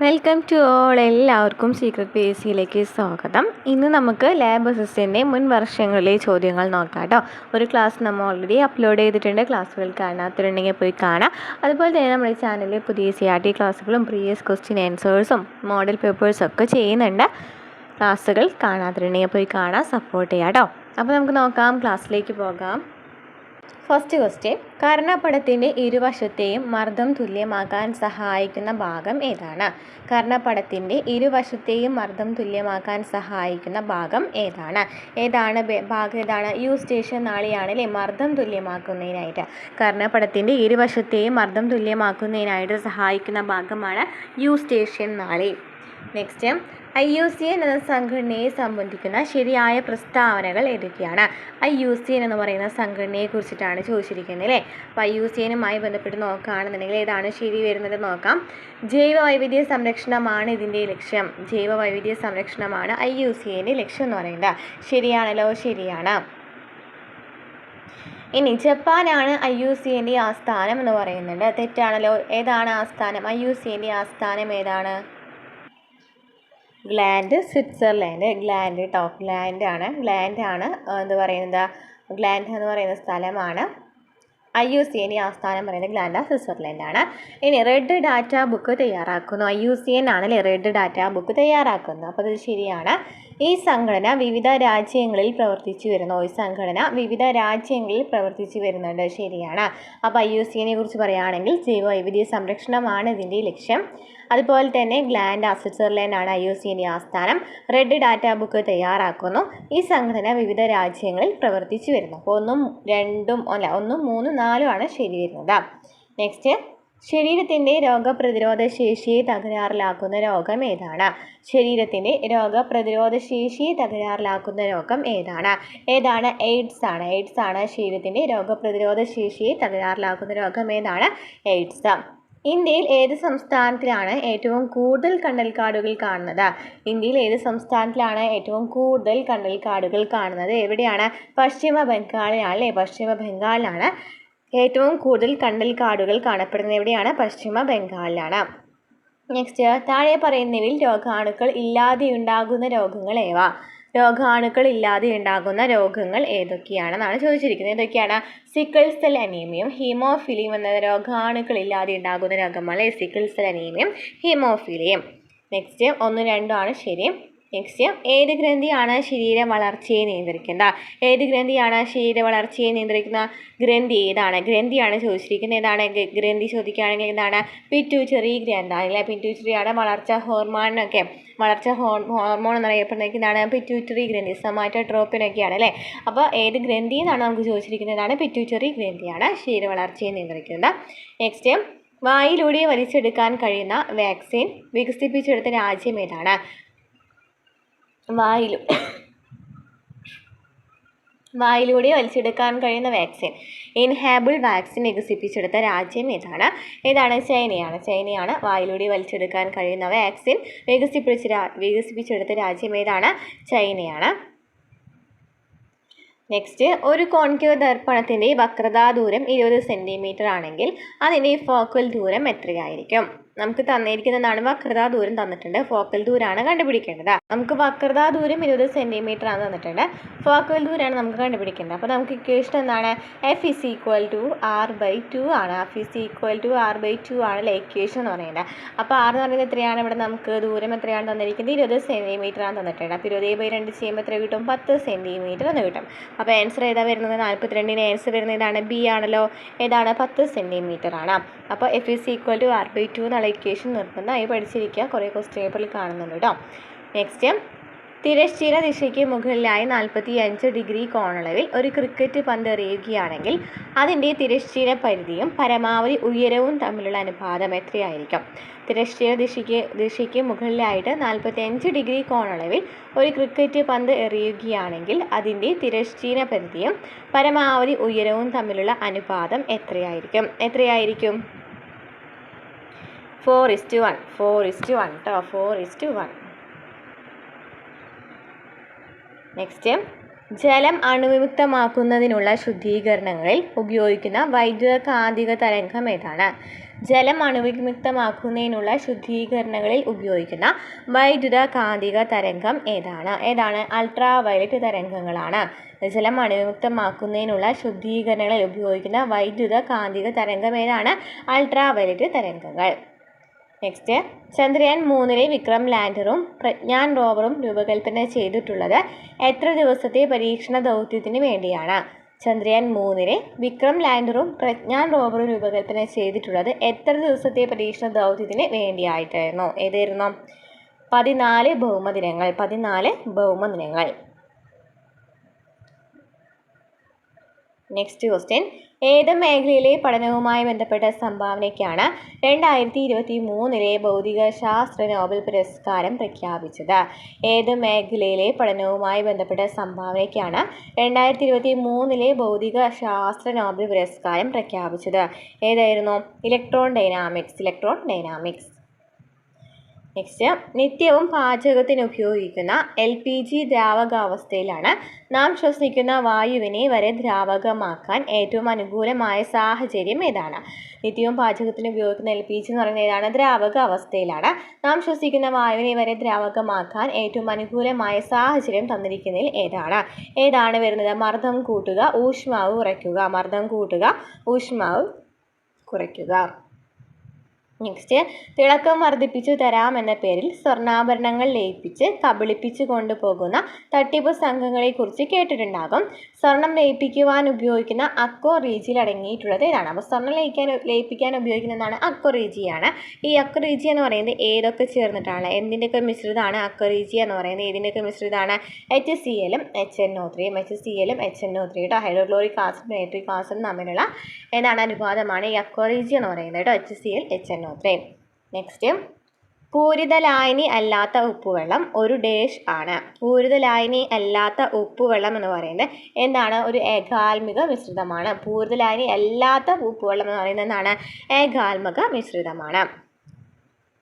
Welcome to all. എല്ലാവർക്കും secret P S സിയിലേക്ക് സ്വാഗതം. ഇന്ന് നമുക്ക് ലാബ് അസിസ്റ്റൻ്റിൻ്റെ മുൻ വർഷങ്ങളിലെ ചോദ്യങ്ങൾ നോക്കാം കേട്ടോ. ഒരു ക്ലാസ് നമ്മൾ ഓൾറെഡി അപ്ലോഡ് ചെയ്തിട്ടുണ്ട്. ക്ലാസ്സുകൾ കാണാത്തവരുണ്ടെങ്കിൽ പോയി കാണാം. അതുപോലെ തന്നെ നമ്മുടെ ചാനലിൽ പുതിയ CRT ക്ലാസ്സുകളും പ്രീവിയസ് ക്വസ്റ്റ്യൻ ആൻസേഴ്സും മോഡൽ പേപ്പേഴ്സും ഒക്കെ ചെയ്യുന്നുണ്ട്. ക്ലാസ്സുകൾ കാണാത്തവരുണ്ടെങ്കിൽ പോയി കാണാം, സപ്പോർട്ട് ചെയ്യാം കേട്ടോ. അപ്പോൾ നമുക്ക് നോക്കാം, ക്ലാസ്സിലേക്ക് പോകാം. ഫസ്റ്റ് ക്വസ്റ്റ്യൻ, കർണപടത്തിൻ്റെ ഇരുവശത്തെയും മർദ്ദം തുല്യമാക്കാൻ സഹായിക്കുന്ന ഭാഗം ഏതാണ്? കർണപടത്തിൻ്റെ ഇരുവശത്തെയും മർദ്ദം തുല്യമാക്കാൻ സഹായിക്കുന്ന ഭാഗം ഏതാണ്? ഭാഗം ഏതാണ്? യൂസ്റ്റേഷ്യൻ നാളിയാണ് അല്ലേ മർദ്ദം തുല്യമാക്കുന്നതിനായിട്ട്. കർണപടത്തിൻ്റെ ഇരുവശത്തെയും മർദ്ദം തുല്യമാക്കുന്നതിനായിട്ട് സഹായിക്കുന്ന ഭാഗമാണ് യൂസ്റ്റേഷ്യൻ നാളി. നെക്സ്റ്റ്, IUCN എന്ന സംഘടനയെ സംബന്ധിക്കുന്ന ശരിയായ പ്രസ്താവനകൾ ഏതൊക്കെയാണ്? IUCN എന്ന് പറയുന്ന സംഘടനയെ കുറിച്ചിട്ടാണ് ചോദിച്ചിരിക്കുന്നത് അല്ലേ. അപ്പോൾ IUCNുമായി ബന്ധപ്പെട്ട് നോക്കുകയാണെന്നുണ്ടെങ്കിൽ ഏതാണ് ശരി വരുന്നത് നോക്കാം. ജൈവ വൈവിധ്യ സംരക്ഷണമാണ് ഇതിൻ്റെ ലക്ഷ്യം. ജൈവ വൈവിധ്യ സംരക്ഷണമാണ് IUCNൻ്റെ ലക്ഷ്യം എന്ന് പറയുന്നത്. ശരിയാണല്ലോ, ശരിയാണ്. ഇനി ജപ്പാനാണ് IUCNൻ്റെ ആസ്ഥാനം എന്ന് പറയുന്നുണ്ട്. തെറ്റാണല്ലോ. ഏതാണ് ആസ്ഥാനം? IUCNൻ്റെ ആസ്ഥാനം ഏതാണ്? Gland, Switzerland. ഗ്ലാൻഡ് കേട്ടോ, ഗ്ലാൻഡ് ആണ് എന്ന് പറയുന്ന സ്ഥലമാണ്. IUCN ആസ്ഥാനം പറയുന്നത് ഗ്ലാൻഡ്, സ്വിറ്റ്സർലാൻഡ് ആണ്. ഇനി റെഡ് ഡാറ്റ ബുക്ക് തയ്യാറാക്കുന്നു. IUCN ആണല്ലേ റെഡ് ഡാറ്റ ബുക്ക് തയ്യാറാക്കുന്നത്. അപ്പോൾ അത് ശരിയാണ്. ഈ സംഘടന വിവിധ രാജ്യങ്ങളിൽ പ്രവർത്തിച്ചു വരുന്നുണ്ട്. ശരിയാണ്. അപ്പോൾ IUCNയെ കുറിച്ച് പറയുകയാണെങ്കിൽ ജൈവ വൈവിധ്യ സംരക്ഷണമാണ് ഇതിൻ്റെ ലക്ഷ്യം. അതുപോലെ തന്നെ ഗ്ലാൻഡ്, സ്വിറ്റ്സർലാൻഡ് ആണ് IUCN ആസ്ഥാനം. റെഡ് ഡാറ്റ ബുക്ക് തയ്യാറാക്കുന്നു. ഈ സംഘടന വിവിധ രാജ്യങ്ങളിൽ പ്രവർത്തിച്ചു വരുന്നു. അപ്പോൾ 1, 2, 3, 4 ആണ് ശരി വരുന്നത്. നെക്സ്റ്റ്, ശരീരത്തിൻ്റെ രോഗപ്രതിരോധ ശേഷിയെ തകരാറിലാക്കുന്ന രോഗം ഏതാണ്? ശരീരത്തിൻ്റെ രോഗപ്രതിരോധ ശേഷിയെ തകരാറിലാക്കുന്ന രോഗം ഏതാണ്? എയ്ഡ്സ് ആണ്. ശരീരത്തിൻ്റെ രോഗപ്രതിരോധ ശേഷിയെ തകരാറിലാക്കുന്ന രോഗം ഏതാണ്? എയ്ഡ്സ്. ഇന്ത്യയിൽ ഏത് സംസ്ഥാനത്തിലാണ് ഏറ്റവും കൂടുതൽ കണ്ടൽക്കാടുകൾ കാണുന്നത്? ഇന്ത്യയിൽ ഏത് സംസ്ഥാനത്തിലാണ് ഏറ്റവും കൂടുതൽ കണ്ടൽക്കാടുകൾ കാണുന്നത്? എവിടെയാണ്? പശ്ചിമ ബംഗാളിലാണ് ഏറ്റവും കൂടുതൽ കണ്ടൽക്കാടുകൾ കാണപ്പെടുന്നത്. എവിടെയാണ്? പശ്ചിമ ബംഗാളിലാണ്. നെക്സ്റ്റ്, താഴെ പറയുന്നവയിൽ രോഗാണുക്കൾ ഇല്ലാതെ ഉണ്ടാകുന്ന രോഗങ്ങൾ ഏവ? രോഗാണുക്കൾ ഇല്ലാതെ ഉണ്ടാകുന്ന രോഗങ്ങൾ ഏതൊക്കെയാണെന്നാണ് ചോദിച്ചിരിക്കുന്നത്. ഏതൊക്കെയാണ്? സിക്കിൾ സെൽ അനീമിയം, ഹീമോഫീലിയം എന്ന രോഗാണുക്കൾ ഇല്ലാതെ ഉണ്ടാകുന്ന രോഗമാണ് സിക്കിൾ സെൽ അനീമിയം, ഹീമോഫീലിയം. നെക്സ്റ്റ് 1, 2 ആണ് ശരി. നെക്സ്റ്റ്, ഏത് ഗ്രന്ഥിയാണ് ശരീര വളർച്ചയെ നിയന്ത്രിക്കുന്നത്? ഗ്രന്ഥി ഏതാണ്? ഗ്രന്ഥിയാണ് ചോദിച്ചിരിക്കുന്നത്. ഏതാണ് ഗ്രന്ഥി ചോദിക്കുകയാണെങ്കിൽ എന്താണ്? പിറ്റ്യൂട്ടറി ഗ്രന്ഥി അല്ലെ. പിറ്റ്യൂട്ടറിയാണ് വളർച്ചാ ഹോർമോൺ എന്നറിയപ്പെടുന്നതാണ് പിറ്റ്യൂട്ടറി ഗ്രന്ഥി. സൊമാറ്റോട്രോപ്പിനൊക്കെയാണ് അല്ലേ. അപ്പോൾ ഏത് ഗ്രന്ഥി എന്നാണ് നമുക്ക് ചോദിച്ചിരിക്കുന്നതാണ്? പിറ്റ്യൂട്ടറി ഗ്രന്ഥിയാണ് ശരീര വളർച്ചയെ നിയന്ത്രിക്കുന്നത്. നെക്സ്റ്റ്, വായിലൂടെ വലിച്ചെടുക്കാൻ കഴിയുന്ന വാക്സിൻ വികസിപ്പിച്ചെടുത്ത രാജ്യം ഏതാണ്? വായിലൂടെ വലിച്ചെടുക്കാൻ കഴിയുന്ന വാക്സിൻ, ഇൻഹാബിൾ വാക്സിൻ വികസിപ്പിച്ചെടുത്ത രാജ്യം ഏതാണ്? ചൈനയാണ്. വായിലൂടെ വലിച്ചെടുക്കാൻ കഴിയുന്ന വാക്സിൻ വികസിപ്പിച്ചെടുത്ത രാജ്യം ഏതാണ്? ചൈനയാണ്. നെക്സ്റ്റ്, ഒരു കോൺകേവ് ദർപ്പണത്തിൻ്റെ വക്രതാ ദൂരം 20 സെൻറ്റിമീറ്റർ ആണെങ്കിൽ അതിൻ്റെ ഫോക്കൽ ദൂരം എത്രയായിരിക്കും? നമുക്ക് തന്നിരിക്കുന്നതാണ് വക്രതാ ദൂരം തന്നിട്ടുണ്ട്. ഫോക്കൽ ദൂരമാണ് കണ്ടുപിടിക്കേണ്ടത്. നമുക്ക് വക്രതാ ദൂരം 20 സെൻറ്റിമീറ്റർ ആണ് തന്നിട്ടുണ്ട്. ഫോക്കൽ ദൂരമാണ് നമുക്ക് കണ്ടുപിടിക്കേണ്ടത്. അപ്പോൾ നമുക്ക് ഇക്വേഷൻ എന്താണ്? F = R/2 ആണ്. ആണല്ലേ ഇക്വേഷൻ എന്ന് പറയുന്നത്. അപ്പോൾ R എന്ന് പറയുന്നത് എത്രയാണ്? ഇവിടെ നമുക്ക് ദൂരം എത്രയാണ് തന്നിരിക്കുന്നത്? 20 സെൻറ്റിമീറ്റർ ആണ് തന്നിട്ടുണ്ട്. അപ്പോൾ 20/2 ചെയ്യുമ്പോൾ എത്ര കിട്ടും? 10 സെൻറ്റിമീറ്റർ എന്ന് കിട്ടും. അപ്പോൾ ആൻസർ ഏതാ വരുന്നത്? 42ന് ആൻസർ വരുന്നത് ഏതാണ്? B ആണല്ലോ. ഏതാണ്? 10 സെൻറ്റിമീറ്റർ ആണ്. അപ്പോൾ F = R/2 എന്നുള്ള ഇക്വേഷൻ നിർബന്ധമായി പഠിച്ചിരിക്കുക. കുറേ ക്വസ്റ്റ്യൻ പേപ്പറിൽ കാണുന്നുണ്ട് കേട്ടോ. നെക്സ്റ്റ്, തിരശ്ചീന ദിശയ്ക്ക് മുകളിലായി 45 ഡിഗ്രി കോണളവിൽ ഒരു ക്രിക്കറ്റ് പന്ത് എറിയുകയാണെങ്കിൽ അതിൻ്റെ തിരശ്ചീന പരിധിയും പരമാവധി ഉയരവും തമ്മിലുള്ള അനുപാതം എത്രയായിരിക്കും? തിരശ്ചീന ദിശയ്ക്ക് മുകളിലായിട്ട് 45 ഡിഗ്രി കോണളവിൽ ഒരു ക്രിക്കറ്റ് പന്ത് എറിയുകയാണെങ്കിൽ അതിൻ്റെ തിരശ്ചീന പരിധിയും പരമാവധി ഉയരവും തമ്മിലുള്ള അനുപാതം എത്രയായിരിക്കും? 4:1 കേട്ടോ. 4:1. നെക്സ്റ്റ്, ജലം അണുവിമുക്തമാക്കുന്നതിനുള്ള ശുദ്ധീകരണങ്ങളിൽ ഉപയോഗിക്കുന്ന വൈദ്യുത കാന്തിക തരംഗം ഏതാണ്? ജലം അണുവിമുക്തമാക്കുന്നതിനുള്ള ശുദ്ധീകരണങ്ങളിൽ ഉപയോഗിക്കുന്ന വൈദ്യുത കാന്തിക തരംഗം ഏതാണ്? അൾട്രാ വയലറ്റ് തരംഗങ്ങളാണ്. ജലം അണുവിമുക്തമാക്കുന്നതിനുള്ള ശുദ്ധീകരണങ്ങളിൽ ഉപയോഗിക്കുന്ന വൈദ്യുത കാന്തിക തരംഗം ഏതാണ്? അൾട്രാ വയലറ്റ് തരംഗങ്ങൾ. നെക്സ്റ്റ്, ചന്ദ്രയാൻ 3 വിക്രം ലാൻഡറും പ്രജ്ഞാൻ റോവറും രൂപകൽപ്പന ചെയ്തിട്ടുള്ളത് എത്ര ദിവസത്തെ പരീക്ഷണ ദൗത്യത്തിന് വേണ്ടിയാണ്? ചന്ദ്രയാൻ 3 വിക്രം ലാൻഡറും പ്രജ്ഞാൻ റോവറും രൂപകൽപ്പന ചെയ്തിട്ടുള്ളത് എത്ര ദിവസത്തെ പരീക്ഷണ ദൗത്യത്തിന് വേണ്ടിയായിട്ടായിരുന്നു? ഏതായിരുന്നു? 14 ഭൗമദിനങ്ങൾ. നെക്സ്റ്റ് ക്വസ്റ്റ്യൻ, ഏത് മേഖലയിലെ പഠനവുമായി ബന്ധപ്പെട്ട സംഭാവനയ്ക്കാണ് 2023 ഭൗതികശാസ്ത്ര നോബൽ പുരസ്കാരം പ്രഖ്യാപിച്ചത്? ഏത് മേഖലയിലെ പഠനവുമായി ബന്ധപ്പെട്ട സംഭാവനയ്ക്കാണ് 2023 ഭൗതികശാസ്ത്ര നോബൽ പുരസ്കാരം പ്രഖ്യാപിച്ചത്? ഏതായിരുന്നു? Electron dynamics. നെക്സ്റ്റ്, നിത്യവും പാചകത്തിന് ഉപയോഗിക്കുന്ന LPG ദ്രാവകാവസ്ഥയിലാണ് നാം ശ്വസിക്കുന്ന വായുവിനെ വരെ ദ്രാവകമാക്കാൻ ഏറ്റവും അനുകൂലമായ സാഹചര്യം ഏതാണ്? നിത്യവും പാചകത്തിന് ഉപയോഗിക്കുന്ന LPG എന്ന് പറയുന്നത് ഏതാണ്? ദ്രാവകാവസ്ഥയിലാണ്. നാം ശ്വസിക്കുന്ന വായുവിനെ വരെ ദ്രാവകമാക്കാൻ ഏറ്റവും അനുകൂലമായ സാഹചര്യം തന്നിരിക്കുന്നതിൽ ഏതാണ് വരുന്നത്? മർദ്ദം കൂട്ടുക, ഊഷ്മാവ് കുറയ്ക്കുക. നെക്സ്റ്റ്, തിളക്കം വർദ്ധിപ്പിച്ചു തരാം എന്ന പേരിൽ സ്വർണ്ണാഭരണങ്ങൾ ലയിപ്പിച്ച് കബളിപ്പിച്ചു കൊണ്ടുപോകുന്ന തട്ടിപ്പ് സംഘങ്ങളെക്കുറിച്ച് കേട്ടിട്ടുണ്ടാകും. സ്വർണം ലയിപ്പിക്കുവാൻ ഉപയോഗിക്കുന്ന അക്വറീജിയിൽ അടങ്ങിയിട്ടുള്ളത് ഏതാണ്? അപ്പോൾ സ്വർണം ലയിപ്പിക്കാൻ ഉപയോഗിക്കുന്നതാണ് അക്വറീജിയാണ്. ഈ അക്വറീജി എന്ന് പറയുന്നത് ഏതൊക്കെ ചേർന്നിട്ടാണ്? എന്തിൻ്റെയൊക്കെ മിശ്രിതമാണ് അക്വറീജി എന്ന് പറയുന്നത്? ഏതിൻ്റെയൊക്കെ മിശ്രിതമാണ്? HClഉം HNO3 കേട്ടോ. ഹൈഡ്രോക്ലോറിക് ആസിഡ് നൈട്രിക് ആസിഡും തമ്മിലുള്ള അനുപാതമാണ് ഈ അക്വറീജി എന്ന് പറയുന്നത് കേട്ടോ. HCl HNO3. നെക്സ്റ്റ്, പൂരിത ലായനി അല്ലാത്ത ഉപ്പുവെള്ളം ഒരു ഡേഷ് ആണ്. പൂരിത ലായനി അല്ലാത്ത ഉപ്പുവെള്ളം എന്ന് പറയുന്നത് എന്താണ്? ഒരു ഏകാത്മിക മിശ്രിതമാണ്. പൂരിത ലായനി അല്ലാത്ത ഉപ്പുവെള്ളം എന്ന് പറയുന്നത് എന്താണ്? ഏകാത്മിക മിശ്രിതമാണ്.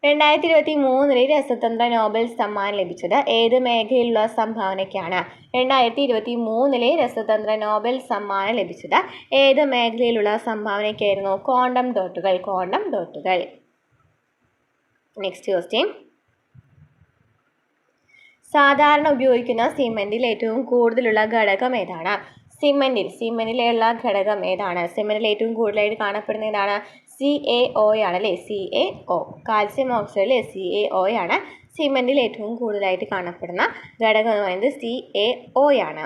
2023 രസതന്ത്ര നോബൽ സമ്മാനം ലഭിച്ചത് ഏത് മേഖലയിലുള്ള സംഭാവനയ്ക്കാണ്? 2023 രസതന്ത്ര നോബൽ സമ്മാനം ലഭിച്ചത് ഏത് മേഖലയിലുള്ള സംഭാവനയ്ക്കായിരുന്നു? ക്വാണ്ടം ഡോട്ടുകൾ. നെക്സ്റ്റ് ക്വസ്റ്റ്യൻ, സാധാരണ ഉപയോഗിക്കുന്ന സിമെന്റിൽ ഏറ്റവും കൂടുതലുള്ള ഘടകം ഏതാണ്? സിമെന്റിലുള്ള ഘടകം ഏതാണ്? സിമെന്റിൽ ഏറ്റവും കൂടുതലായിട്ട് കാണപ്പെടുന്ന ഏതാണ്? CaO ആണ് അല്ലേ? CaO. കാൽസ്യം ഓക്സൈഡിൽ CaO ആണ്. സിമെന്റിൽ ഏറ്റവും കൂടുതലായിട്ട് കാണപ്പെടുന്ന ഘടകം എന്ന് പറയുന്നത് CaO ആണ്.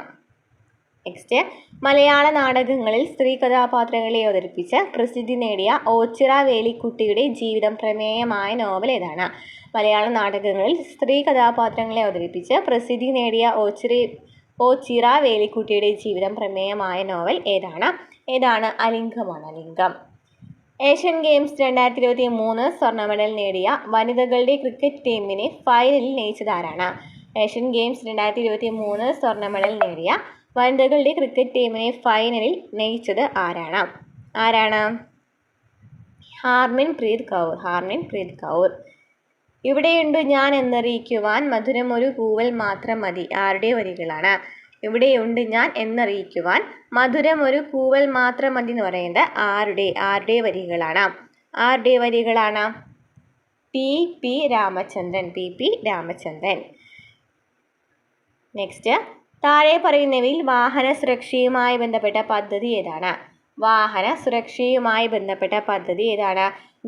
നെക്സ്റ്റ്, മലയാള നാടകങ്ങളിൽ സ്ത്രീ കഥാപാത്രങ്ങളെ അവതരിപ്പിച്ച് പ്രസിദ്ധി നേടിയ ഓച്ചിറ വേലിക്കുട്ടിയുടെ ജീവിതം പ്രമേയമായ നോവൽ ഏതാണ്? മലയാള നാടകങ്ങളിൽ സ്ത്രീ കഥാപാത്രങ്ങളെ അവതരിപ്പിച്ച് പ്രസിദ്ധി നേടിയ ഓച്ചിറ വേലിക്കുട്ടിയുടെ ജീവിതം പ്രമേയമായ നോവൽ ഏതാണ്? അലിംഗം. ഏഷ്യൻ ഗെയിംസ് 2023 സ്വർണ്ണ മെഡൽ നേടിയ വനിതകളുടെ ക്രിക്കറ്റ് ടീമിനെ ഫൈനലിൽ നയിച്ചതാരാണ്? ഏഷ്യൻ ഗെയിംസ് 2023 സ്വർണ്ണ മെഡൽ നേടിയ വനിതകളുടെ ക്രിക്കറ്റ് ടീമിനെ ഫൈനലിൽ നയിച്ചത് ആരാണ്? ഹാർമൻപ്രീത് കൗർ. ഇവിടെയുണ്ട് ഞാൻ എന്നറിയിക്കുവാൻ മധുരം ഒരു കൂവൽ മാത്രം മതി. ആരുടെ വരികളാണ്? ഇവിടെയുണ്ട് ഞാൻ എന്നറിയിക്കുവാൻ മധുരം ഒരു കൂവൽ മാത്രം മതി എന്ന് പറയുന്നത് ആരുടെ വരികളാണ്? PP രാമചന്ദ്രൻ. നെക്സ്റ്റ്, താഴെ പറയുന്നവയിൽ വാഹന സുരക്ഷയുമായി ബന്ധപ്പെട്ട പദ്ധതി ഏതാണ്?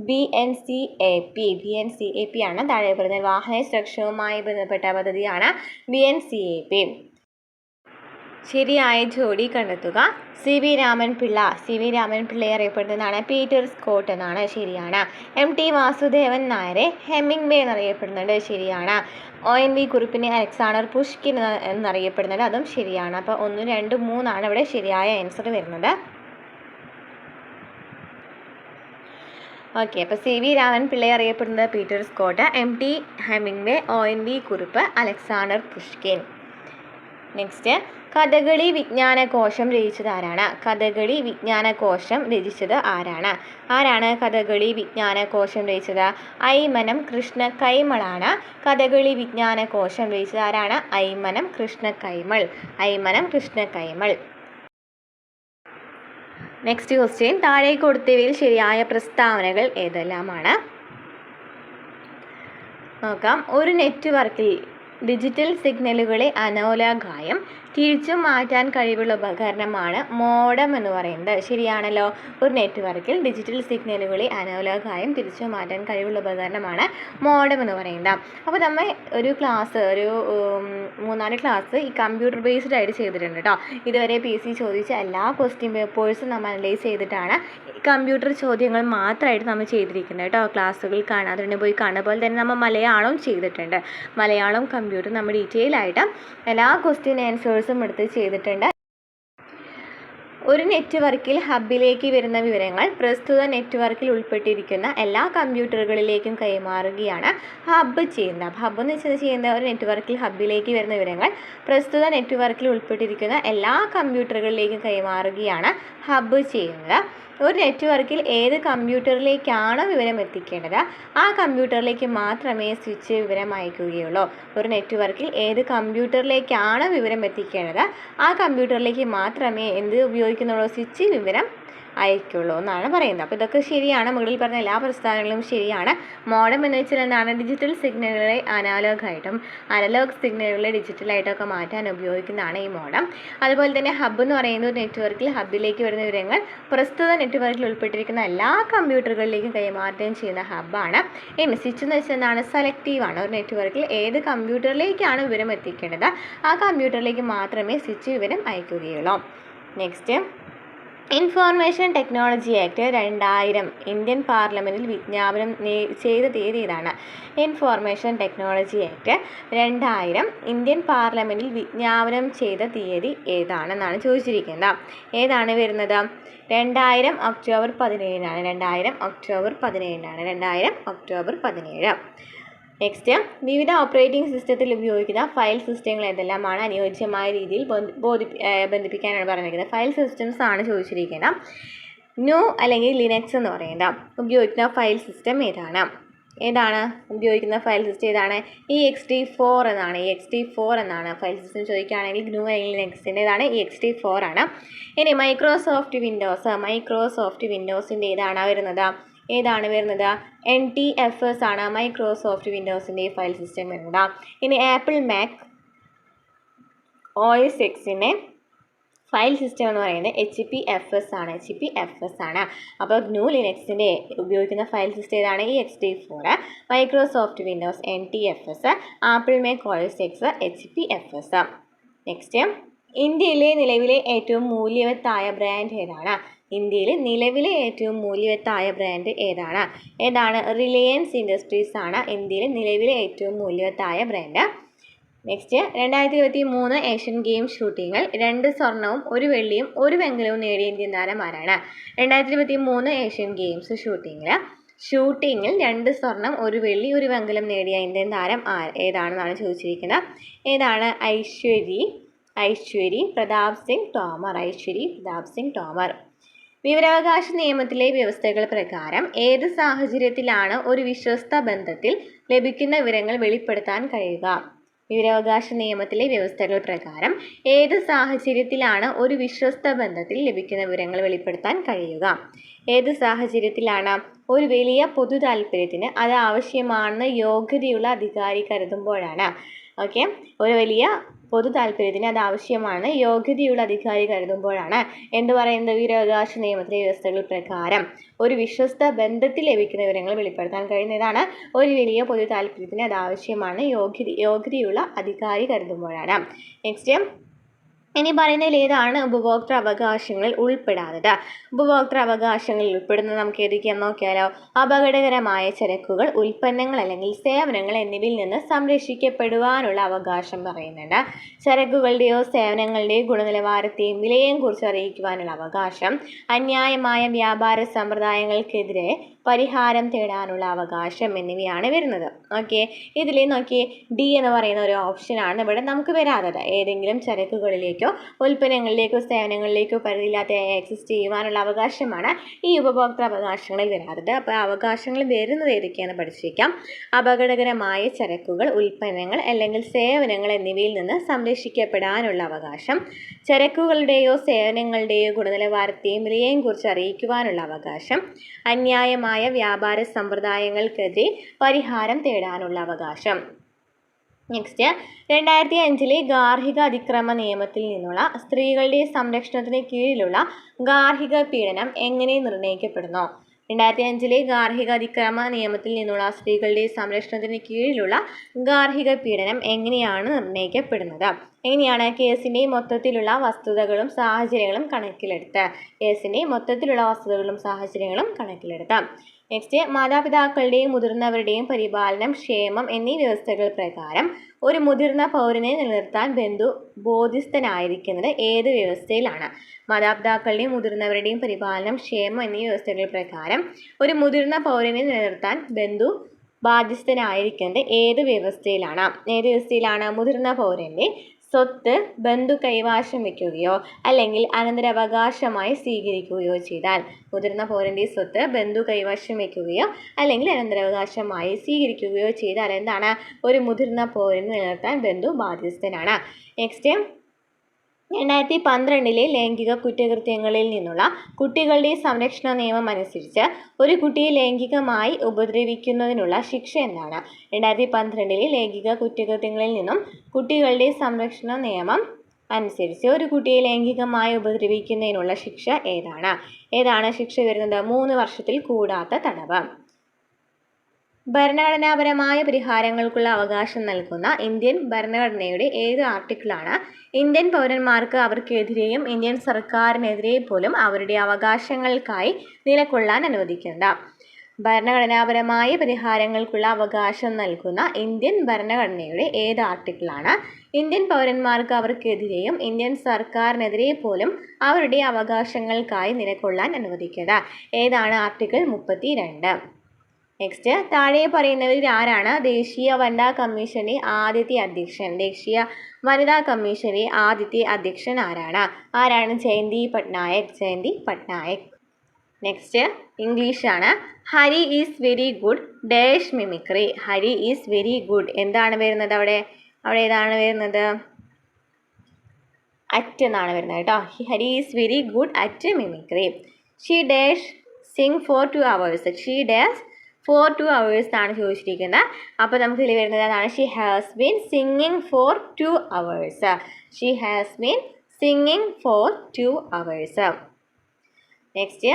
BNCAP ആണ് താഴെ പറയുന്നത്. വാഹന സുരക്ഷയുമായി ബന്ധപ്പെട്ട പദ്ധതിയാണ് BNCAP. ശരിയായ ജോഡി കണ്ടെത്തുക. CV രാമൻപിള്ളയെ അറിയപ്പെടുന്നതാണ് പീറ്റർ സ്കോട്ട് എന്നാണ്. ശരിയാണ്. MT വാസുദേവൻ നായരെ ഹെമിംഗ്വേ എന്നറിയപ്പെടുന്നുണ്ട്. ശരിയാണ്. ONV കുറുപ്പിനെ അലക്സാണ്ടർ പുഷ്കിൻ എന്നറിയപ്പെടുന്നുണ്ട്. അതും ശരിയാണ്. അപ്പോൾ 1, 2, 3 ആണ് ഇവിടെ ശരിയായ ആൻസർ വരുന്നത്. ഓക്കെ, അപ്പോൾ CV രാമൻപിള്ളയെ അറിയപ്പെടുന്നത് Peter Scott, MT Hemingway, ONV Kurup, Alexander Pushkin. Next, Kathakali വിജ്ഞാനകോശം രചിച്ചത് ആരാണ്? കഥകളി വിജ്ഞാനകോശം രചിച്ചത് ആരാണ് കഥകളി വിജ്ഞാനകോശം രചിച്ചത്? അയ്മനം കൃഷ്ണ കൈമളാണ് കഥകളി വിജ്ഞാനകോശം രചിച്ചത്. ആരാണ്? അയ്മനം കൃഷ്ണ കൈമൾ. നെക്സ്റ്റ് ക്വസ്റ്റ്യൻ, താഴെ കൊടുത്തവയിൽ ശരിയായ പ്രസ്താവനകൾ ഏതെല്ലാമാണ്? നോക്കാം. ഒരു നെറ്റ്വർക്കിൽ ഡിജിറ്റൽ സിഗ്നലുകളെ അനലോഗായും തിരിച്ചും മാറ്റാൻ കഴിവുള്ള ഉപകരണമാണ് മോഡം എന്ന് പറയുന്നത്. ശരിയാണല്ലോ. ഒരു നെറ്റ്വർക്കിൽ ഡിജിറ്റൽ സിഗ്നലുകളെ അനലോഗായും തിരിച്ചും മാറ്റാൻ കഴിവുള്ള ഉപകരണമാണ് മോഡം എന്ന് പറയുന്നത്. അപ്പോൾ നമ്മൾ ഒരു ക്ലാസ്, ഒരു 3-4 ക്ലാസ് ഈ കമ്പ്യൂട്ടർ ബേസ്ഡ് ആയിട്ട് ചെയ്തിട്ടുണ്ട് കേട്ടോ. ഇതുവരെ PC ചോദിച്ച എല്ലാ ക്വസ്റ്റ്യൻ പേപ്പേഴ്സും നമ്മൾ അനലൈസ് ചെയ്തിട്ടാണ് കമ്പ്യൂട്ടർ ചോദ്യങ്ങൾ മാത്രമായിട്ട് നമ്മൾ ചെയ്തിരിക്കുന്നത് കേട്ടോ. ക്ലാസ്സുകൾ കാണാതെ പോയി കാണുന്ന പോലെ തന്നെ നമ്മൾ മലയാളവും ചെയ്തിട്ടുണ്ട്. മലയാളം കമ്പ്യൂട്ടർ നമ്മൾ ഡീറ്റെയിൽ ആയിട്ട് എല്ലാ ക്വസ്റ്റ്യൻ ആൻസേഴ്സും എടുത്ത് ചെയ്തിട്ടുണ്ട്. ഒരു നെറ്റ്വർക്കിൽ ഹബിലേക്ക് വരുന്ന വിവരങ്ങൾ പ്രസ്തുത നെറ്റ്വർക്കിൽ ഉൾപ്പെട്ടിരിക്കുന്ന എല്ലാ കമ്പ്യൂട്ടറുകളിലേക്കും കൈമാറുകയാണ് ഹബ്ബ് ചെയ്യുന്നത്. ഹബ്ബ് എന്ന് വെച്ചാൽ ചെയ്യുന്ന ഒരു നെറ്റ്വർക്കിൽ ഹബിലേക്ക് വരുന്ന വിവരങ്ങൾ പ്രസ്തുത നെറ്റ്വർക്കിൽ ഉൾപ്പെട്ടിരിക്കുന്ന എല്ലാ കമ്പ്യൂട്ടറുകളിലേക്കും കൈമാറുകയാണ് ഹബ്ബ് ചെയ്യുന്നത്. ഒരു നെറ്റ്വർക്കിൽ ഏത് കമ്പ്യൂട്ടറിലേക്കാണോ വിവരം എത്തിക്കേണ്ടത് ആ കമ്പ്യൂട്ടറിലേക്ക് മാത്രമേ സ്വിച്ച് വിവരം അയക്കുകയുള്ളൂ. ഒരു നെറ്റ്വർക്കിൽ ഏത് കമ്പ്യൂട്ടറിലേക്കാണോ വിവരം എത്തിക്കേണ്ടത് ആ കമ്പ്യൂട്ടറിലേക്ക് മാത്രമേ എന്ത് ഉപയോഗിക്കുന്നുള്ളൂ, സ്വിച്ച് വിവരം അയക്കുള്ളൂ എന്നാണ് പറയുന്നത്. അപ്പോൾ ഇതൊക്കെ ശരിയാണ്. മുകളിൽ പറഞ്ഞ എല്ലാ പ്രസ്താവനകളും ശരിയാണ്. മോഡം എന്ന് വെച്ചാൽ എന്താണ്? ഡിജിറ്റൽ സിഗ്നലുകളെ അനലോഗായിട്ടും അനലോഗ് സിഗ്നലുകളെ ഡിജിറ്റലായിട്ടൊക്കെ മാറ്റാൻ ഉപയോഗിക്കുന്നതാണ് ഈ മോഡം. അതുപോലെ തന്നെ ഹബ്ബ് എന്ന് പറയുന്നത് ഒരു നെറ്റ്വർക്കിൽ ഹബ്ബിലേക്ക് വരുന്ന വിവരങ്ങൾ പ്രസ്തുത നെറ്റ്വർക്കിൽ ഉൾപ്പെട്ടിരിക്കുന്ന എല്ലാ കമ്പ്യൂട്ടറുകളിലേക്കും കൈമാറുകയും ചെയ്യുന്ന ഹബ്ബാണ്. ഇനി സ്വിച്ച് എന്ന് വെച്ചാൽ എന്താണ്? സെലക്റ്റീവാണ്. ഒരു നെറ്റ്വർക്കിൽ ഏത് കമ്പ്യൂട്ടറിലേക്കാണ് വിവരം എത്തിക്കേണ്ടത് ആ കമ്പ്യൂട്ടറിലേക്ക് മാത്രമേ സ്വിച്ച് വിവരം അയക്കുകയുള്ളൂ. Next, information technology act 2000 Indian പാർലമെൻറ്റിൽ വിജ്ഞാപനം ചെയ്ത തീയതി ഇതാണ്. ഇൻഫോർമേഷൻ ടെക്നോളജി ആക്ട് 2000 ഇന്ത്യൻ പാർലമെൻറ്റിൽ വിജ്ഞാപനം ചെയ്ത തീയതി ഏതാണെന്നാണ് ചോദിച്ചിരിക്കുന്നത്. ഏതാണ് വരുന്നത്? 2000 ഒക്ടോബർ 17-നാണ്. 2000 ഒക്ടോബർ 17-നാണ്. 2000 ഒക്ടോബർ 17. നെക്സ്റ്റ്, വിവിധ ഓപ്പറേറ്റിംഗ് സിസ്റ്റത്തിൽ ഉപയോഗിക്കുന്ന ഫയൽ സിസ്റ്റങ്ങൾ ഏതെല്ലാമാണ്? അനുയോജ്യമായ രീതിയിൽ ബന്ധിപ്പിക്കാനാണ് പറഞ്ഞിരിക്കുന്നത്. ഫയൽ സിസ്റ്റംസ് ആണ് ചോദിച്ചിരിക്കുന്നത്. ന്യൂ അല്ലെങ്കിൽ ലിനക്സ് എന്ന് പറയുന്നത് ഉപയോഗിക്കുന്ന ഫയൽ സിസ്റ്റം ഏതാണ്? ഉപയോഗിക്കുന്ന ഫയൽ സിസ്റ്റം ഏതാണ്? ext4 എന്നാണ്. ext4 എന്നാണ് ഫയൽ സിസ്റ്റം ചോദിക്കുകയാണെങ്കിൽ ഗ്നു അല്ലെങ്കിൽ ലിനക്സിൻ്റെ ഏതാണ്? ext4 ആണ്. ഇനി മൈക്രോസോഫ്റ്റ് വിൻഡോസിൻ്റെ ഏതാണ് വരുന്നത്? NTFS ആണ് മൈക്രോസോഫ്റ്റ് വിൻഡോസിൻ്റെ ഫയൽ സിസ്റ്റം വരുന്നത്. ഇനി ആപ്പിൾ മാക് OS Xൻ്റെ ഫയൽ സിസ്റ്റം എന്ന് പറയുന്നത് HPFS ആണ്. അപ്പോൾ ഗ്നു ലിനക്സിൻ്റെ ഉപയോഗിക്കുന്ന ഫയൽ സിസ്റ്റം ഏതാണ്? ext4, Microsoft Windows NTFS, apple Mac OS X HPFS. Next, ഇന്ത്യയിലെ നിലവിലെ ഏറ്റവും മൂല്യവത്തായ ബ്രാൻഡ് ഏതാണ്? റിലയൻസ് ഇൻഡസ്ട്രീസ് ആണ് ഇന്ത്യയിലെ നിലവിലെ ഏറ്റവും മൂല്യവത്തായ ബ്രാൻഡ്. നെക്സ്റ്റ്, 2023 ഏഷ്യൻ ഗെയിം ഷൂട്ടിങ്ങിൽ 2 സ്വർണവും 1 വെള്ളിയും 1 വെങ്കലവും നേടിയ ഇന്ത്യൻ താരം ആരാണ്? 2023 ഏഷ്യൻ ഗെയിംസ് ഷൂട്ടിങ്ങിൽ 2 സ്വർണം 1 വെള്ളി 1 വെങ്കലം നേടിയ ഇന്ത്യൻ താരം ഏതാണെന്നാണ് ചോദിച്ചിരിക്കുന്നത്. ഏതാണ്? ഐശ്വരി പ്രതാപ് സിംഗ് തോമർ. വിവരാവകാശ നിയമത്തിലെ വ്യവസ്ഥകൾ പ്രകാരം ഏത് സാഹചര്യത്തിലാണ് ഒരു വിശ്വസ്ത ബന്ധത്തിൽ ലഭിക്കുന്ന വിവരങ്ങൾ വെളിപ്പെടുത്താൻ കഴിയുക? വിവരാവകാശ നിയമത്തിലെ വ്യവസ്ഥകൾ പ്രകാരം ഏത് സാഹചര്യത്തിലാണ് ഒരു വിശ്വസ്ത ബന്ധത്തിൽ ലഭിക്കുന്ന വിവരങ്ങൾ വെളിപ്പെടുത്താൻ കഴിയുക? ഏത് സാഹചര്യത്തിലാണ്? ഒരു വലിയ പൊതു താല്പര്യത്തിന് അത് ആവശ്യമാണെന്ന് യോഗ്യതയുള്ള അധികാരി കരുതുമ്പോഴാണ്. ഓക്കെ, ഒരു വലിയ പൊതു താല്പര്യത്തിന് അത് ആവശ്യമാണ് യോഗ്യതയുള്ള അധികാരി കരുതുമ്പോഴാണ് എന്ത് പറയുന്നത്? വിവരാവകാശ നിയമത്തിലെ വ്യവസ്ഥകൾ പ്രകാരം ഒരു വിശ്വസ്ത ബന്ധത്തിൽ ലഭിക്കുന്ന വിവരങ്ങൾ വെളിപ്പെടുത്താൻ കഴിയുന്നതാണ്. ഒരു വലിയ പൊതു താല്പര്യത്തിന് അത് ആവശ്യമാണ് യോഗ്യതയുള്ള അധികാരി കരുതുമ്പോഴാണ്. നെക്സ്റ്റ്, ഇനി പറയുന്നതിൽ ഏതാണ് ഉപഭോക്തൃ അവകാശങ്ങളിൽ ഉൾപ്പെടാത്തത്? ഉപഭോക്തൃ അവകാശങ്ങളിൽ ഉൾപ്പെടുന്നത് നമുക്ക് ഏതൊക്കെയാണെന്ന് നോക്കിയാലോ. അപകടകരമായ ചരക്കുകൾ, ഉൽപ്പന്നങ്ങൾ അല്ലെങ്കിൽ സേവനങ്ങൾ എന്നിവയിൽ നിന്ന് സംരക്ഷിക്കപ്പെടുവാനുള്ള അവകാശം പറയുന്നുണ്ട്. ചരക്കുകളുടെയോ സേവനങ്ങളുടെയോ ഗുണനിലവാരത്തെയും വിലയെയും കുറിച്ച് അറിയിക്കുവാനുള്ള അവകാശം. അന്യായമായ വ്യാപാര സമ്പ്രദായങ്ങൾക്കെതിരെ പരിഹാരം തേടാനുള്ള അവകാശം എന്നിവയാണ് വരുന്നത്. ഓക്കെ, ഇതിൽ നോക്കി ഡി എന്ന് പറയുന്ന ഒരു ഓപ്ഷനാണ് ഇവിടെ നമുക്ക് വരാത്തത്. ഏതെങ്കിലും ചരക്കുകളിലേക്കോ ഉൽപ്പന്നങ്ങളിലേക്കോ സേവനങ്ങളിലേക്കോ പരിധിയില്ലാത്ത ആക്സസ് ചെയ്യുവാനുള്ള അവകാശമാണ് ഈ ഉപഭോക്തൃ അവകാശങ്ങളിൽ വരാത്തത്. അപ്പോൾ അവകാശങ്ങൾ വരുന്നത് ഏതൊക്കെയാണെന്ന് പഠിച്ചിരിക്കാം. അപകടകരമായ ചരക്കുകൾ, ഉൽപ്പന്നങ്ങൾ അല്ലെങ്കിൽ സേവനങ്ങൾ എന്നിവയിൽ നിന്ന് സംരക്ഷിക്കപ്പെടാനുള്ള അവകാശം, ചരക്കുകളുടെയോ സേവനങ്ങളുടെയോ ഗുണനിലവാരത്തെയും വിലയെയും കുറിച്ച് അറിയിക്കുവാനുള്ള അവകാശം, അന്യായമായ വ്യാപാര സമ്പ്രദായങ്ങൾക്കെതിരെ പരിഹാരം തേടാനുള്ള അവകാശം. നെക്സ്റ്റ്, 2005 ഗാർഹിക അതിക്രമ നിയമത്തിൽ നിന്നുള്ള സ്ത്രീകളുടെ സംരക്ഷണത്തിന് കീഴിലുള്ള ഗാർഹിക പീഡനം എങ്ങനെ നിർണ്ണയിക്കപ്പെടുന്നു? 2005 ഗാർഹിക അതിക്രമ നിയമത്തിൽ നിന്നുള്ള സ്ത്രീകളുടെ സംരക്ഷണത്തിന് കീഴിലുള്ള ഗാർഹിക പീഡനം എങ്ങനെയാണ് നിർണ്ണയിക്കപ്പെടുന്നത്? എങ്ങനെയാണ്? കേസിൻ്റെ മൊത്തത്തിലുള്ള വസ്തുതകളും സാഹചര്യങ്ങളും കണക്കിലെടുത്ത്. നെക്സ്റ്റ്, മാതാപിതാക്കളുടെയും മുതിർന്നവരുടെയും പരിപാലനം, ക്ഷേമം എന്നീ വ്യവസ്ഥകൾ പ്രകാരം ഒരു മുതിർന്ന പൗരനെ നിലനിർത്താൻ ബന്ധു ബോധ്യസ്ഥനായിരിക്കുന്നത് ഏത് വ്യവസ്ഥയിലാണ്? മാതാപിതാക്കളുടെയും മുതിർന്നവരുടെയും പരിപാലനം, ക്ഷേമം എന്നീ വ്യവസ്ഥകൾ പ്രകാരം ഒരു മുതിർന്ന പൗരനെ നിലനിർത്താൻ ബന്ധു ബാധ്യസ്ഥനായിരിക്കുന്നത് ഏത് വ്യവസ്ഥയിലാണ്? മുതിർന്ന പൗരൻ്റെ സ്വത്ത് ബന്ധു കൈവശം വയ്ക്കുകയോ അല്ലെങ്കിൽ അനന്തരാവകാശമായി സ്വീകരിക്കുകയോ ചെയ്താൽ, മുതിർന്ന പൗരൻ്റെ സ്വത്ത് ബന്ധു കൈവശം വയ്ക്കുകയോ അല്ലെങ്കിൽ അനന്തരാവകാശമായി സ്വീകരിക്കുകയോ ചെയ്താൽ എന്താണ്? ഒരു മുതിർന്ന പൗരനെ നിലനിർത്താൻ ബന്ധു ബാധ്യസ്ഥനാണ്. നെക്സ്റ്റ്, 2012 ലൈംഗിക കുറ്റകൃത്യങ്ങളിൽ നിന്നുള്ള കുട്ടികളുടെ സംരക്ഷണ നിയമം അനുസരിച്ച് ഒരു കുട്ടിയെ ലൈംഗികമായി ഉപദ്രവിക്കുന്നതിനുള്ള ശിക്ഷ എന്താണ്? 2012 ലൈംഗിക കുറ്റകൃത്യങ്ങളിൽ നിന്നും കുട്ടികളുടെ സംരക്ഷണ നിയമം അനുസരിച്ച് ഒരു കുട്ടിയെ ലൈംഗികമായി ഉപദ്രവിക്കുന്നതിനുള്ള ശിക്ഷ ഏതാണ് ശിക്ഷ വരുന്നത്? 3 വർഷത്തിൽ കൂടാത്ത തടവ്. ഭരണഘടനാപരമായ പരിഹാരങ്ങൾക്കുള്ള അവകാശം നൽകുന്ന ഇന്ത്യൻ ഭരണഘടനയുടെ ഏത് ആർട്ടിക്കിളാണ് ഇന്ത്യൻ പൗരന്മാർക്ക് അവർക്കെതിരെയും ഇന്ത്യൻ സർക്കാരിനെതിരെ പോലും അവരുടെ അവകാശങ്ങൾക്കായി നിലകൊള്ളാൻ അനുവദിക്കുന്നത്? ഭരണഘടനാപരമായ പരിഹാരങ്ങൾക്കുള്ള അവകാശം നൽകുന്ന ഇന്ത്യൻ ഭരണഘടനയുടെ ഏത് ആർട്ടിക്കിളാണ് ഇന്ത്യൻ പൗരന്മാർക്ക് അവർക്കെതിരെയും ഇന്ത്യൻ സർക്കാരിനെതിരെ പോലും അവരുടെ അവകാശങ്ങൾക്കായി നിലകൊള്ളാൻ അനുവദിക്കുന്നത്? ഏതാണ്? ആർട്ടിക്കിൾ 32. നെക്സ്റ്റ്, താഴെ പറയുന്നവരിൽ ആരാണ് ദേശീയ വനിതാ കമ്മീഷന്റെ ആദ്യത്തെ അധ്യക്ഷൻ ആരാണ്? ജയന്തി പട്നായക്. നെക്സ്റ്റ്, ഇംഗ്ലീഷാണ്. Hari is very good dash mimicry. Hari is very good എന്താണ് വരുന്നത്? അവിടെ ഏതാണ് വരുന്നത്? അറ്റ് എന്നാണ് വരുന്നത് കേട്ടോ. Hari is very good at mimicry. She dash sing for 2 hours. She dash for 2 hours ആണ് ചോദിച്ചിരിക്കുന്നത്. അപ്പോൾ നമുക്ക് ഇതിൽ വരുന്നത് അതാണ്. She has been singing for 2 hours. Next,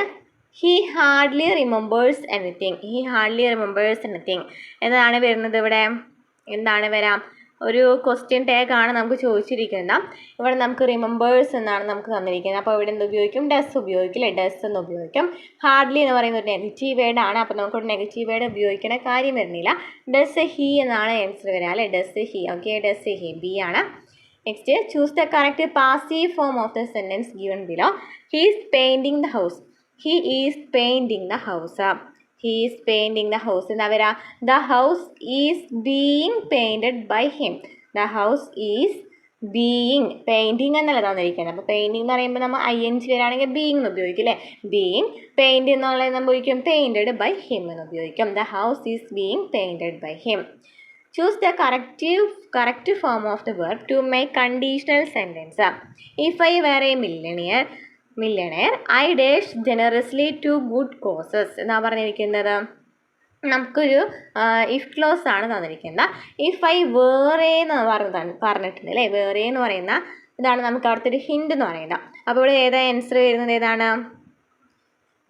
he hardly remembers anything. എന്നതാണ് വരുന്നത് ഇവിടെ? എന്താണ് വരാം? ഒരു ക്വസ്റ്റ്യൻ ടാഗ് ആണ് നമുക്ക് ചോദിച്ചിരിക്കുന്നത്. ഇവിടെ നമുക്ക് റിമെമ്പേഴ്സ് എന്നാണ് നമുക്ക് തന്നിരിക്കുന്നത്. അപ്പോൾ ഇവിടെ എന്ത് ഉപയോഗിക്കും? ഡസ് ഉപയോഗിക്കില്ലേ? ഡസ് എന്ന് ഉപയോഗിക്കും. ഹാർഡ്ലി എന്ന് പറയുന്ന ഒരു നെഗറ്റീവ് വേർഡ് ആണ്. അപ്പോൾ നമുക്കൊരു നെഗറ്റീവ് വേർഡ് ഉപയോഗിക്കേണ്ട കാര്യം വരുന്നില്ല. ഡസ് ഹി എന്നാണ് ആൻസർ വരിക അല്ലേ? Does he. Okay, does he B ആണ്. Next, choose the correct passive form of the sentence given below. He is painting the house. He is painting the house എന്താ വരാ? The house is being painted by him. Painting എന്നല്ല തന്നിരിക്കുന്നത്. അപ്പോൾ painting എന്ന് പറയുമ്പോൾ നമ്മൾ ING വരാണെങ്കിൽ being എന്ന് ഉപയോഗിക്കും അല്ലേ? ബീയിങ്. പെയിൻറ്റ് എന്നുള്ളത് നമ്മൾ ഉപയോഗിക്കും പെയിൻറ്റഡ് ബൈ ഹിം എന്ന് ഉപയോഗിക്കും. The house is being painted by him. Choose the correct form of the verb to make conditional sentence. If I were a millionaire, I dash generously to good causes എന്നാ പറഞ്ഞിരിക്കുന്നത്. നമുക്കൊരു if close ആണ് തന്നിരിക്കുന്നത്. If I വേറെ എന്ന് പറഞ്ഞിട്ടുണ്ട് അല്ലേ? വേറെ എന്ന് പറയുന്ന ഇതാണ് നമുക്ക് അവിടുത്തെ ഒരു ഹിൻഡ് എന്ന് പറയുന്നത്. അപ്പോൾ ഇവിടെ ഏതാ ആൻസർ വരുന്നത്? ഏതാണ്?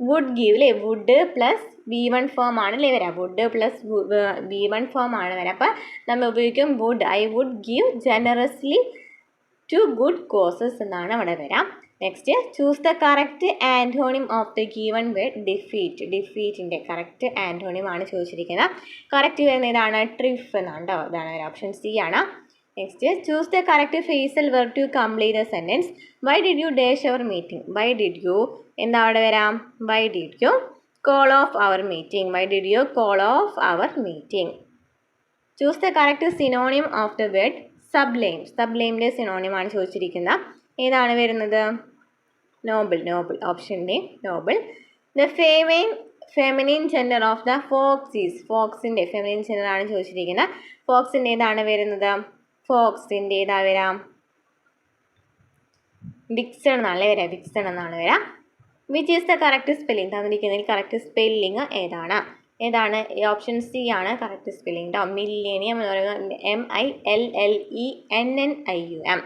വുഡ് ഗീവ് അല്ലേ? വുഡ് പ്ലസ് V1 ഫോം ആണ് അല്ലേ വരാം? വുഡ് പ്ലസ് V1 ഫോം ആണ് വരാം. അപ്പോൾ നമ്മൾ ഉപയോഗിക്കും would. I would give generously to good causes എന്നാണ് അവിടെ വരാം. Next, choose the correct antonym of the given word defeat. ഡിഫീറ്റിൻ്റെ കറക്റ്റ് ആൻറ്റോണിം ആണ് ചോദിച്ചിരിക്കുന്നത്. കറക്റ്റ് വരുന്ന ഇതാണ് ട്രിഫ് എന്നാണ് കേട്ടോ. ഇതാണ് ഒരു ഓപ്ഷൻ സി ആണ്. Next, choose the correct phrasal verb to complete the sentence. Why did you dash our meeting. Why did you എന്താ അവിടെ വരാം? Why did you call off our meeting? Why did you call off our meeting? Choose the correct synonym of the word sublime. Sublimeന്റെ synonym ആണ് ചോദിച്ചിരിക്കുന്നത്. ഏതാണ് വരുന്നത്? Noble. Noble. Option D. Noble. The feminine gender of the fox is. Foxന്റെ feminine gender ആണ് ചോദിച്ചിരിക്കുന്നത്. ഫോക്സിൻ്റെ ഏതാണ് വരുന്നത്? ഫോക്സിൻ്റെ ഏതാ വരാം? വിക്സൺ എന്നാണ് വരാം. വിക്സൺ എന്നാണ് വരാം. Which is the correct spelling? തന്നിരിക്കുന്നതിൽ കറക്റ്റ് സ്പെല്ലിംഗ് ഏതാണ്? ഏതാണ്? ഓപ്ഷൻ സി ആണ് കറക്റ്റ് സ്പെല്ലിംഗ് കേട്ടോ. മില്ലേനിയം എന്ന് പറയുന്നത് MILLENNIUM.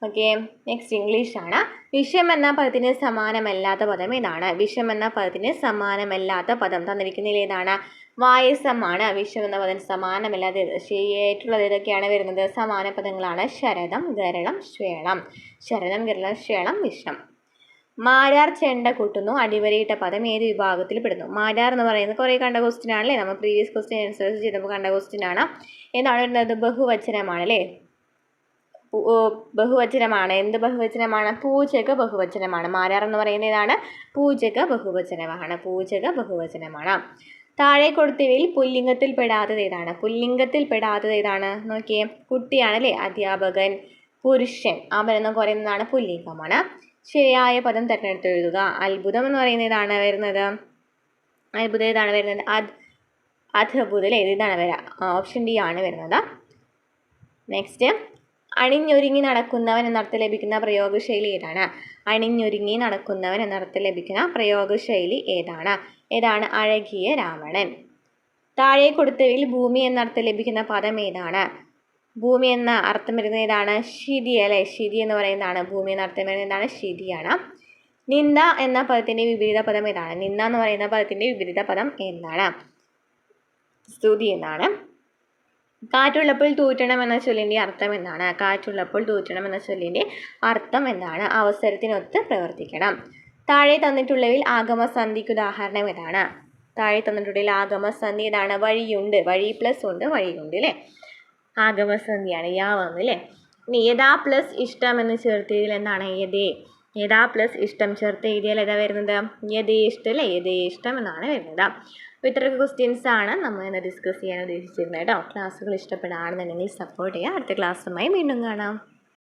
ഓക്കെ, നെക്സ്റ്റ് ഇംഗ്ലീഷ് ആണ്. വിഷം എന്ന പദത്തിന് സമാനമല്ലാത്ത പദം ഏതാണ്? വിഷം എന്ന പദത്തിന് സമാനമല്ലാത്ത പദം തന്നിരിക്കുന്നതിൽ ഏതാണ്? വായസമാണ്. വിഷം എന്ന പദത്തിന് സമാനമല്ലാതെ ശരിയായിട്ടുള്ളത് ഏതൊക്കെയാണ് വരുന്നത്? സമാന പദങ്ങളാണ് ശരതം, ഗരളം, ശ്വേളം. ശരതം, ഗരളം, ശ്വേളം, വിഷം. മാരാർ ചെണ്ട കൂട്ടുന്നു അടിവരയിട്ട പദം ഏത് വിഭാഗത്തിൽ പെടുന്നു? മാരാർ എന്ന് പറയുന്നത് കുറേ കണ്ട ക്വസ്റ്റ്യൻ ആണല്ലേ, നമ്മൾ പ്രീവിയസ് ക്വസ്റ്റ്യൻ ആൻസേഴ്സ് ചെയ്തപ്പോൾ കണ്ട ക്വസ്റ്റ്യൻ ആണ്. എന്താണ് വരുന്നത്? ബഹുവചനമാണ് അല്ലേ, ബഹുവചനമാണ്. എന്ത് ബഹുവചനമാണ്? പൂജക ബഹുവചനമാണ്. മാരാർ എന്ന് പറയുന്നത് ഏതാണ്? പൂജക ബഹുവചനമാണ്. പൂജക ബഹുവചനമാണ്. താഴെ കൊടുത്തവയിൽ പുല്ലിംഗത്തിൽ പെടാത്തത് ഏതാണ്? പുല്ലിംഗത്തിൽ പെടാത്തത് ഏതാണ്? നോക്കിയേ, കുട്ടിയാണല്ലേ, അധ്യാപകൻ, പുരുഷൻ, അവൻ എന്ന് പറയുന്നതാണ് പുല്ലിംഗമാണ്. ശരിയായ പദം തിരഞ്ഞെടുത്ത് എഴുതുക. അത്ഭുതം എന്ന് പറയുന്നത് ഏതാണ് വരുന്നത്? അത്ഭുതം ഏതാണ് വരുന്നത്? അദ്ഭുതം അല്ലേ, ഇതാണ് വരാം. ഓപ്ഷൻ ഡി ആണ് വരുന്നത്. നെക്സ്റ്റ്, അണിഞ്ഞൊരുങ്ങി നടക്കുന്നവൻ എന്നർത്ഥം ലഭിക്കുന്ന പ്രയോഗശൈലി ഏതാണ്? അണിഞ്ഞൊരുങ്ങി നടക്കുന്നവൻ എന്നർത്ഥം ലഭിക്കുന്ന പ്രയോഗശൈലി ഏതാണ്? ഏതാണ്? അഴകിയ രാവണൻ. താഴെ കൊടുത്തവയിൽ ഭൂമി എന്നർത്ഥം ലഭിക്കുന്ന പദം ഏതാണ്? ഭൂമി എന്ന അർത്ഥം വരുന്നത് ഏതാണ്? ശിതി അല്ലേ, ശിതി എന്ന് പറയുന്നതാണ്. ഭൂമി എന്ന അർത്ഥം വരുന്നത് എന്താണ്? ശിതിയാണ്. നിന്ദ എന്ന പദത്തിൻ്റെ വിപരീത പദം ഏതാണ്? നിന്ദ എന്ന് പറയുന്ന പദത്തിൻ്റെ വിപരീത പദം എന്താണ്? സ്തുതി എന്നാണ്. കാറ്റുള്ളപ്പോൾ തൂറ്റണം എന്ന ചൊല്ലിൻ്റെ അർത്ഥം എന്താണ്? കാറ്റുള്ളപ്പോൾ തൂറ്റണം എന്ന ചൊല്ലിൻ്റെ അർത്ഥം എന്താണ്? അവസരത്തിനൊത്ത് പ്രവർത്തിക്കണം. താഴെ തന്നിട്ടുള്ളവയിൽ ആഗമസന്ധിക്ക് ഉദാഹരണം ഏതാണ്? താഴെ തന്നിട്ടുള്ളതിൽ ആഗമസന്ധി ഏതാണ്? വഴിയുണ്ട്, വഴി പ്ലസ് ഉണ്ട്, വഴിയുണ്ട് അല്ലേ, ആഗമസന്ധിയാണ്. യാവന്ന് അല്ലേ. ഇനി യഥാ പ്ലസ് ഇഷ്ടം എന്ന് ചേർത്തതിൽ എന്താണ്? യഥേ. യഥാ പ്ലസ് ഇഷ്ടം ചേർത്ത് എഴുതിയാൽ ഏതാ വരുന്നത്? യഥേഷ്ടം അല്ലേ, യഥേഷ്ടം എന്നാണ് വരുന്നത്. അപ്പോൾ ഇത്രയൊക്കെ ക്വസ്റ്റ്യൻസ് ആണ് നമ്മൾ ഇന്ന് ഡിസ്കസ് ചെയ്യാൻ ഉദ്ദേശിച്ചിരുന്നത് കേട്ടോ. ക്ലാസ്സുകൾ ഇഷ്ടപ്പെടുകയാണെന്നുണ്ടെങ്കിൽ സപ്പോർട്ട് ചെയ്യുക. അടുത്ത ക്ലാസ്സുമായി വീണ്ടും കാണാം.